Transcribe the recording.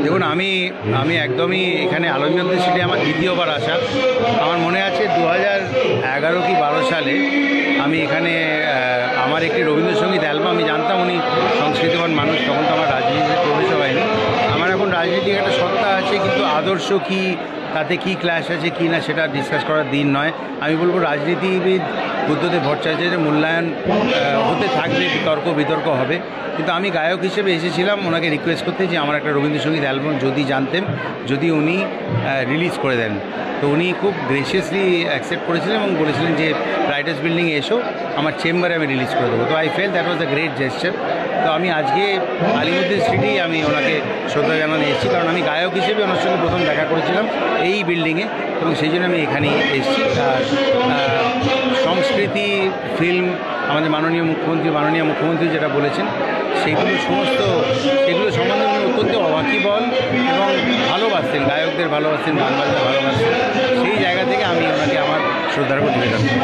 দেখুন আমি একদমই এখানে আলমগীর স্ট্রিটে আমার দ্বিতীয়বার আসা। আমার মনে আছে 2011 কি 12 সালে আমি এখানে আমার একটি রবীন্দ্রসঙ্গীত অ্যালবাম, আমি জানতাম উনি সংস্কৃতিবান মানুষ, তখন তো আমার রাজনীতিতে প্রবেশ হয়নি। আমার এখন রাজনীতির একটা সত্তা আছে, কিন্তু আদর্শ কী, তাতে কী ক্ল্যাশ আছে কি না সেটা ডিসকাস করার দিন নয়। আমি বলবো রাজনীতিবিদ বুদ্ধদেব ভট্টাচার্যের মূল্যায়ন হতে থাকবে, বিতর্ক হবে, কিন্তু আমি গায়ক হিসেবে এসেছিলাম ওনাকে রিকোয়েস্ট করতে যে আমার একটা রবীন্দ্রসঙ্গীত অ্যালবাম যদি উনি রিলিজ করে দেন। তো উনি খুব গ্রেসিয়াসলি অ্যাকসেপ্ট করেছিলেন এবং বলেছিলেন যে রাইটার্স বিল্ডিংয়ে এসো, আমার চেম্বারে আমি রিলিজ করে দেবো। তো I fail that was a great gesture. তো আমি আজকে আলিমুদ্দিন স্ট্রিটেই আমি ওনাকে শ্রদ্ধা জানাতে এসেছি, কারণ আমি গায়ক হিসেবে ওনার সঙ্গে প্রথম দেখা করেছিলাম এই বিল্ডিংয়ে, এবং সেই জন্য আমি এখানেই এসেছি। আর সংস্কৃতি, ফিল্ম, আমাদের মাননীয় মুখ্যমন্ত্রী যেটা বলেছেন সেগুলো সম্বন্ধে উনি অত্যন্ত ওয়াকিবহাল এবং ভালোবাসতেন, গায়কদের ভালোবাসতেন, গান বাজনা ভালোবাসতেন। সেই জায়গা থেকে আমি ওনাকে আমার শ্রদ্ধার্ঘ্য নিবেদন করি।